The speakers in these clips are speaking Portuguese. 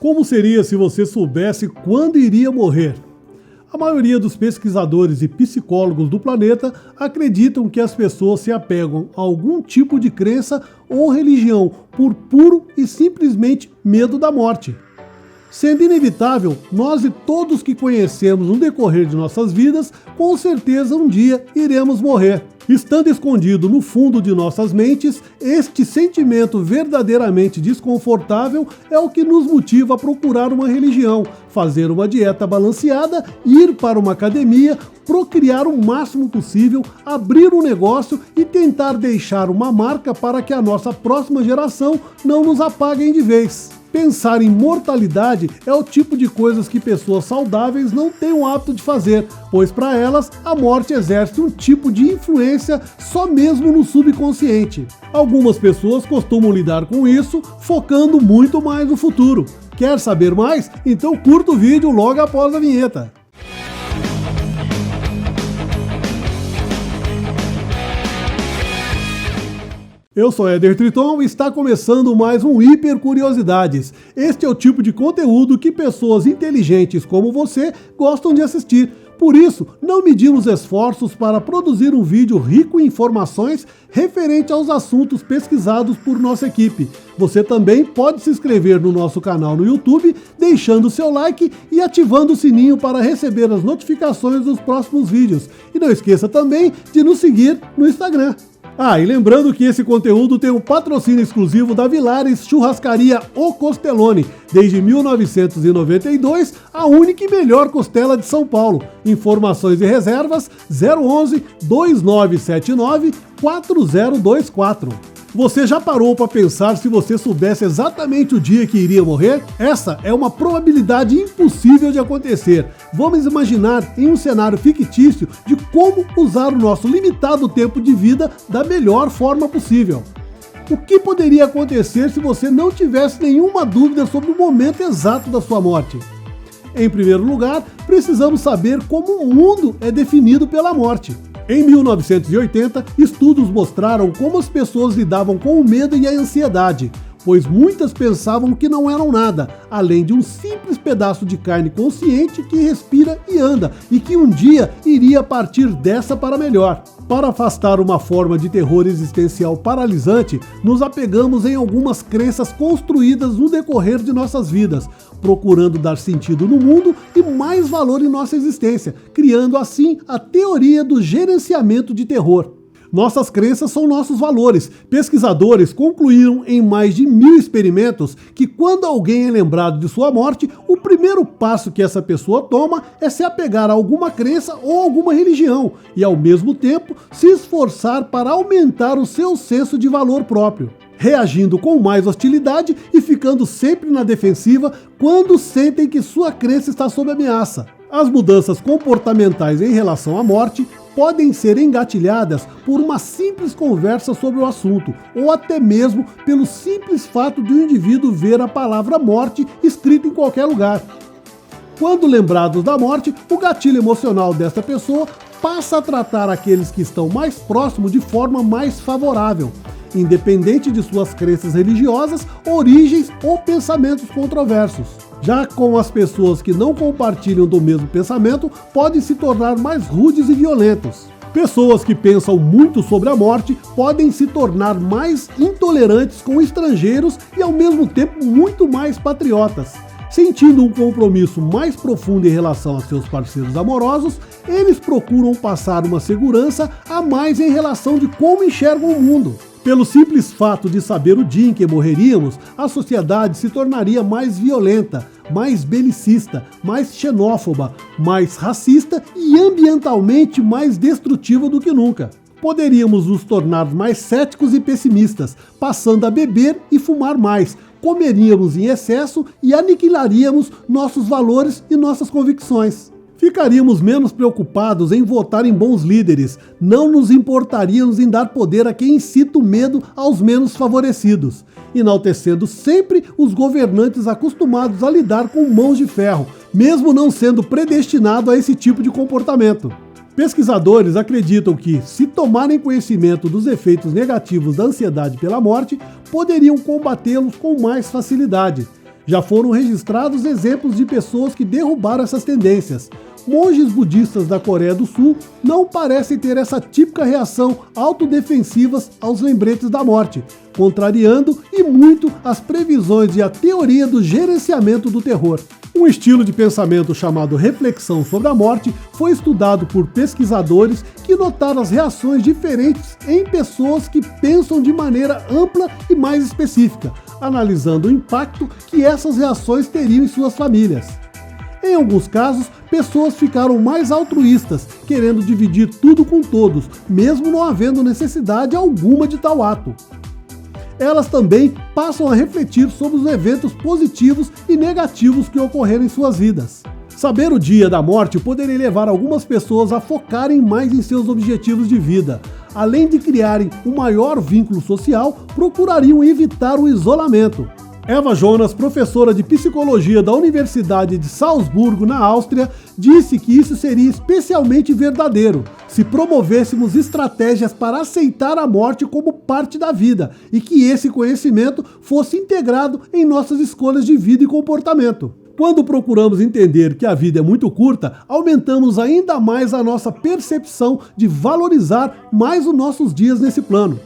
Como seria se você soubesse quando iria morrer? A maioria dos pesquisadores e psicólogos do planeta acreditam que as pessoas se apegam a algum tipo de crença ou religião por puro e simplesmente medo da morte. Sendo inevitável, nós e todos que conhecemos no decorrer de nossas vidas, com certeza um dia iremos morrer. Estando escondido no fundo de nossas mentes, este sentimento verdadeiramente desconfortável é o que nos motiva a procurar uma religião, fazer uma dieta balanceada, ir para uma academia, procriar o máximo possível, abrir um negócio e tentar deixar uma marca para que a nossa próxima geração não nos apaguem de vez. Pensar em mortalidade é o tipo de coisas que pessoas saudáveis não têm o hábito de fazer, pois para elas a morte exerce um tipo de influência só mesmo no subconsciente. Algumas pessoas costumam lidar com isso, focando muito mais no futuro. Quer saber mais? Então curta o vídeo logo após a vinheta. Eu sou Éder Triton e está começando mais um Hiper Curiosidades. Este é o tipo de conteúdo que pessoas inteligentes como você gostam de assistir. Por isso, não medimos esforços para produzir um vídeo rico em informações referente aos assuntos pesquisados por nossa equipe. Você também pode se inscrever no nosso canal no YouTube, deixando seu like e ativando o sininho para receber as notificações dos próximos vídeos. E não esqueça também de nos seguir no Instagram. E lembrando que esse conteúdo tem um patrocínio exclusivo da Villares Churrascaria O Costelone, desde 1992, a única e melhor costela de São Paulo. Informações e reservas 011 2979 4024. Você já parou para pensar se você soubesse exatamente o dia que iria morrer? Essa é uma probabilidade impossível de acontecer. Vamos imaginar em um cenário fictício de como usar o nosso limitado tempo de vida da melhor forma possível. O que poderia acontecer se você não tivesse nenhuma dúvida sobre o momento exato da sua morte? Em primeiro lugar, precisamos saber como o mundo é definido pela morte. Em 1980, estudos mostraram como as pessoas lidavam com o medo e a ansiedade, pois muitas pensavam que não eram nada, além de um simples pedaço de carne consciente que respira e anda, e que um dia iria partir dessa para melhor. Para afastar uma forma de terror existencial paralisante, nos apegamos em algumas crenças construídas no decorrer de nossas vidas, procurando dar sentido no mundo e mais valor em nossa existência, criando assim a teoria do gerenciamento de terror. Nossas crenças são nossos valores. Pesquisadores concluíram em mais de 1000 experimentos que quando alguém é lembrado de sua morte, o primeiro passo que essa pessoa toma é se apegar a alguma crença ou alguma religião e, ao mesmo tempo, se esforçar para aumentar o seu senso de valor próprio, reagindo com mais hostilidade e ficando sempre na defensiva quando sentem que sua crença está sob ameaça. As mudanças comportamentais em relação à morte podem ser engatilhadas por uma simples conversa sobre o assunto, ou até mesmo pelo simples fato de um indivíduo ver a palavra morte escrita em qualquer lugar. Quando lembrados da morte, o gatilho emocional desta pessoa passa a tratar aqueles que estão mais próximos de forma mais favorável, independente de suas crenças religiosas, origens ou pensamentos controversos. Já com as pessoas que não compartilham do mesmo pensamento, podem se tornar mais rudes e violentos. Pessoas que pensam muito sobre a morte podem se tornar mais intolerantes com estrangeiros e ao mesmo tempo muito mais patriotas. Sentindo um compromisso mais profundo em relação a seus parceiros amorosos, eles procuram passar uma segurança a mais em relação de como enxergam o mundo. Pelo simples fato de saber o dia em que morreríamos, a sociedade se tornaria mais violenta, mais belicista, mais xenófoba, mais racista e ambientalmente mais destrutiva do que nunca. Poderíamos nos tornar mais céticos e pessimistas, passando a beber e fumar mais, comeríamos em excesso e aniquilaríamos nossos valores e nossas convicções. Ficaríamos menos preocupados em votar em bons líderes, não nos importaríamos em dar poder a quem incita o medo aos menos favorecidos, enaltecendo sempre os governantes acostumados a lidar com mãos de ferro, mesmo não sendo predestinado a esse tipo de comportamento. Pesquisadores acreditam que, se tomarem conhecimento dos efeitos negativos da ansiedade pela morte, poderiam combatê-los com mais facilidade. Já foram registrados exemplos de pessoas que derrubaram essas tendências. Monges budistas da Coreia do Sul não parecem ter essa típica reação autodefensivas aos lembretes da morte, contrariando e muito as previsões e a teoria do gerenciamento do terror. Um estilo de pensamento chamado reflexão sobre a morte foi estudado por pesquisadores que notaram as reações diferentes em pessoas que pensam de maneira ampla e mais específica, analisando o impacto que essas reações teriam em suas famílias. Em alguns casos, pessoas ficaram mais altruístas, querendo dividir tudo com todos, mesmo não havendo necessidade alguma de tal ato. Elas também passam a refletir sobre os eventos positivos e negativos que ocorreram em suas vidas. Saber o dia da morte poderia levar algumas pessoas a focarem mais em seus objetivos de vida. Além de criarem um maior vínculo social, procurariam evitar o isolamento. Eva Jonas, professora de psicologia da Universidade de Salzburgo, na Áustria, disse que isso seria especialmente verdadeiro se promovêssemos estratégias para aceitar a morte como parte da vida e que esse conhecimento fosse integrado em nossas escolhas de vida e comportamento. Quando procuramos entender que a vida é muito curta, aumentamos ainda mais a nossa percepção de valorizar mais os nossos dias nesse plano.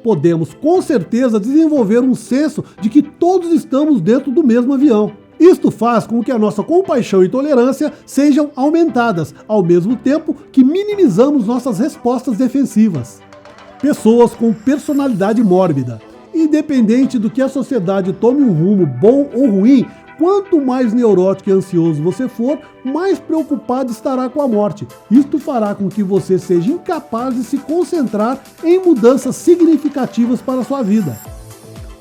Podemos com certeza desenvolver um senso de que todos estamos dentro do mesmo avião. Isto faz com que a nossa compaixão e tolerância sejam aumentadas, ao mesmo tempo que minimizamos nossas respostas defensivas. Pessoas com personalidade mórbida. Independente do que a sociedade tome um rumo bom ou ruim, quanto mais neurótico e ansioso você for, mais preocupado estará com a morte. Isto fará com que você seja incapaz de se concentrar em mudanças significativas para a sua vida.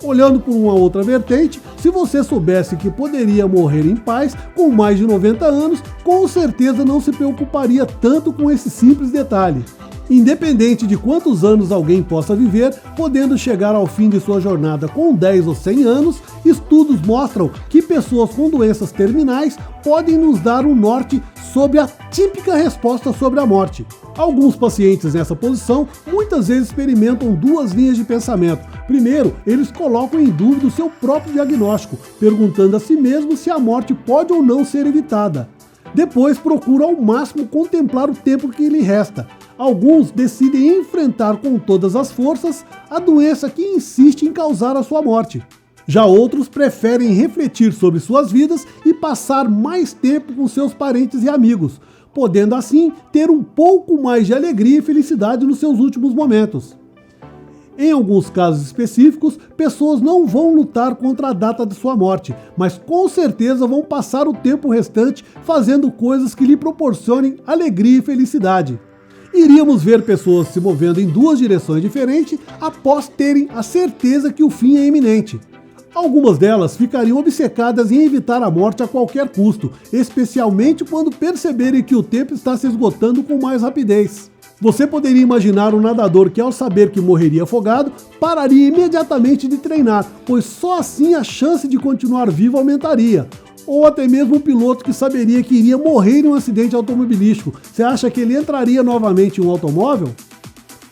Olhando por uma outra vertente, se você soubesse que poderia morrer em paz com mais de 90 anos, com certeza não se preocuparia tanto com esse simples detalhe. Independente de quantos anos alguém possa viver, podendo chegar ao fim de sua jornada com 10 ou 100 anos, estudos mostram que pessoas com doenças terminais podem nos dar um norte sobre a típica resposta sobre a morte. Alguns pacientes nessa posição muitas vezes experimentam duas linhas de pensamento. Primeiro, eles colocam em dúvida o seu próprio diagnóstico, perguntando a si mesmos se a morte pode ou não ser evitada. Depois, procuram ao máximo contemplar o tempo que lhe resta. Alguns decidem enfrentar com todas as forças a doença que insiste em causar a sua morte. Já outros preferem refletir sobre suas vidas e passar mais tempo com seus parentes e amigos, podendo assim ter um pouco mais de alegria e felicidade nos seus últimos momentos. Em alguns casos específicos, pessoas não vão lutar contra a data de sua morte, mas com certeza vão passar o tempo restante fazendo coisas que lhe proporcionem alegria e felicidade. Iríamos ver pessoas se movendo em duas direções diferentes após terem a certeza que o fim é iminente. Algumas delas ficariam obcecadas em evitar a morte a qualquer custo, especialmente quando perceberem que o tempo está se esgotando com mais rapidez. Você poderia imaginar um nadador que, ao saber que morreria afogado, pararia imediatamente de treinar, pois só assim a chance de continuar vivo aumentaria. Ou até mesmo um piloto que saberia que iria morrer em um acidente automobilístico. Você acha que ele entraria novamente em um automóvel?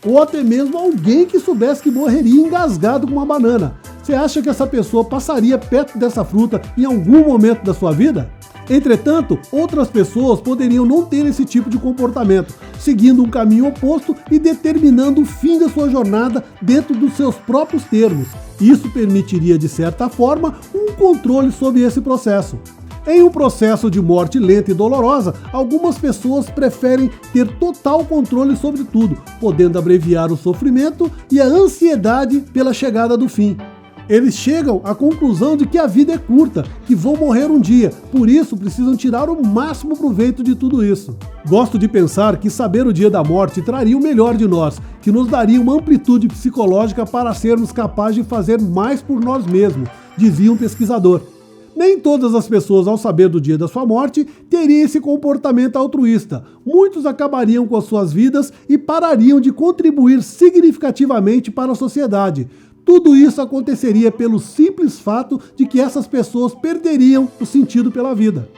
Ou até mesmo alguém que soubesse que morreria engasgado com uma banana. Você acha que essa pessoa passaria perto dessa fruta em algum momento da sua vida? Entretanto, outras pessoas poderiam não ter esse tipo de comportamento, seguindo um caminho oposto e determinando o fim da sua jornada dentro dos seus próprios termos. Isso permitiria, de certa forma, um controle sobre esse processo. Em um processo de morte lenta e dolorosa, algumas pessoas preferem ter total controle sobre tudo, podendo abreviar o sofrimento e a ansiedade pela chegada do fim. Eles chegam à conclusão de que a vida é curta, que vão morrer um dia, por isso precisam tirar o máximo proveito de tudo isso. Gosto de pensar que saber o dia da morte traria o melhor de nós, que nos daria uma amplitude psicológica para sermos capazes de fazer mais por nós mesmos, dizia um pesquisador. Nem todas as pessoas, ao saber do dia da sua morte, teriam esse comportamento altruísta. Muitos acabariam com as suas vidas e parariam de contribuir significativamente para a sociedade. Tudo isso aconteceria pelo simples fato de que essas pessoas perderiam o sentido pela vida.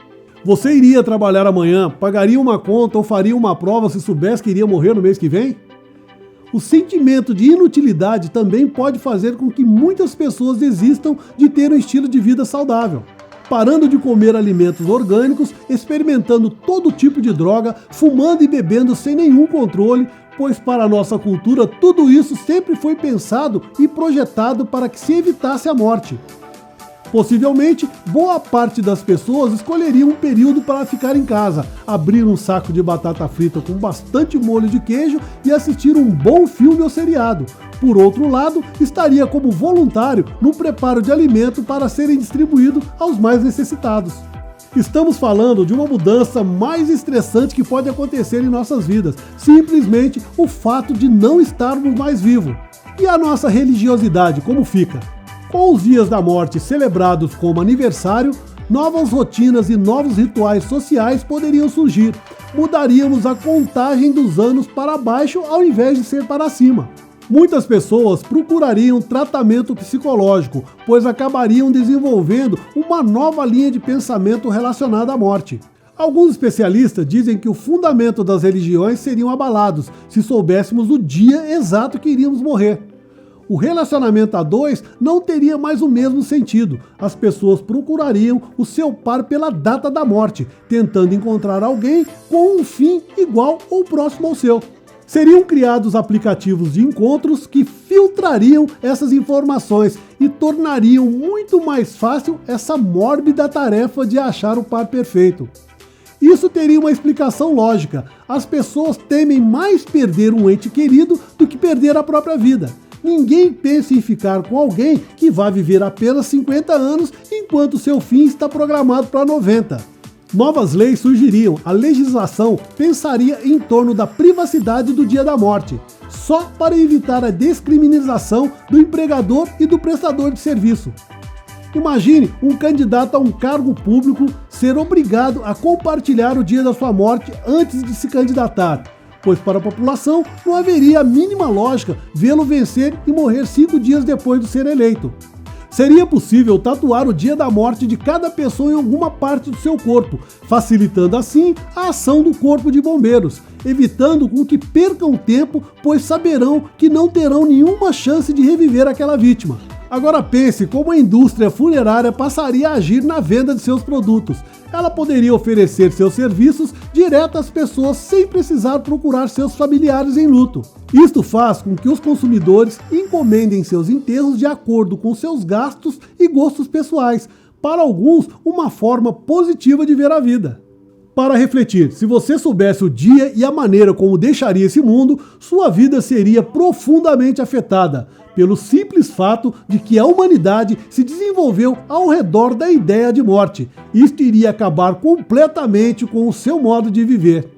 Você iria trabalhar amanhã, pagaria uma conta ou faria uma prova se soubesse que iria morrer no mês que vem? O sentimento de inutilidade também pode fazer com que muitas pessoas desistam de ter um estilo de vida saudável, parando de comer alimentos orgânicos, experimentando todo tipo de droga, fumando e bebendo sem nenhum controle, pois para a nossa cultura tudo isso sempre foi pensado e projetado para que se evitasse a morte. Possivelmente, boa parte das pessoas escolheria um período para ficar em casa, abrir um saco de batata frita com bastante molho de queijo e assistir um bom filme ou seriado. Por outro lado, estaria como voluntário no preparo de alimento para serem distribuídos aos mais necessitados. Estamos falando de uma mudança mais estressante que pode acontecer em nossas vidas, simplesmente o fato de não estarmos mais vivos. E a nossa religiosidade, como fica? Com os dias da morte celebrados como aniversário, novas rotinas e novos rituais sociais poderiam surgir. Mudaríamos a contagem dos anos para baixo ao invés de ser para cima. Muitas pessoas procurariam tratamento psicológico, pois acabariam desenvolvendo uma nova linha de pensamento relacionada à morte. Alguns especialistas dizem que o fundamento das religiões seriam abalados se soubéssemos o dia exato que iríamos morrer. O relacionamento a dois não teria mais o mesmo sentido. As pessoas procurariam o seu par pela data da morte, tentando encontrar alguém com um fim igual ou próximo ao seu. Seriam criados aplicativos de encontros que filtrariam essas informações e tornariam muito mais fácil essa mórbida tarefa de achar o par perfeito. Isso teria uma explicação lógica. As pessoas temem mais perder um ente querido do que perder a própria vida. Ninguém pensa em ficar com alguém que vai viver apenas 50 anos enquanto seu fim está programado para 90. Novas leis surgiriam, a legislação pensaria em torno da privacidade do dia da morte, só para evitar a descriminalização do empregador e do prestador de serviço. Imagine um candidato a um cargo público ser obrigado a compartilhar o dia da sua morte antes de se candidatar, pois para a população não haveria a mínima lógica vê-lo vencer e morrer 5 dias depois de ser eleito. Seria possível tatuar o dia da morte de cada pessoa em alguma parte do seu corpo, facilitando assim a ação do corpo de bombeiros, evitando com que percam tempo, pois saberão que não terão nenhuma chance de reviver aquela vítima. Agora pense como a indústria funerária passaria a agir na venda de seus produtos. Ela poderia oferecer seus serviços direto às pessoas sem precisar procurar seus familiares em luto. Isto faz com que os consumidores encomendem seus enterros de acordo com seus gastos e gostos pessoais, para alguns uma forma positiva de ver a vida. Para refletir, se você soubesse o dia e a maneira como deixaria esse mundo, sua vida seria profundamente afetada, pelo simples fato de que a humanidade se desenvolveu ao redor da ideia de morte. Isto iria acabar completamente com o seu modo de viver.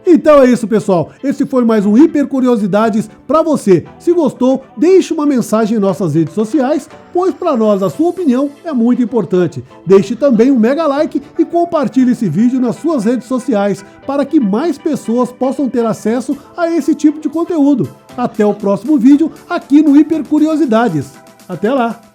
Então é isso, pessoal. Esse foi mais um Hiper Curiosidades para você. Se gostou, deixe uma mensagem em nossas redes sociais, pois para nós a sua opinião é muito importante. Deixe também um mega like e compartilhe esse vídeo nas suas redes sociais para que mais pessoas possam ter acesso a esse tipo de conteúdo. Até o próximo vídeo aqui no Hiper Curiosidades. Até lá!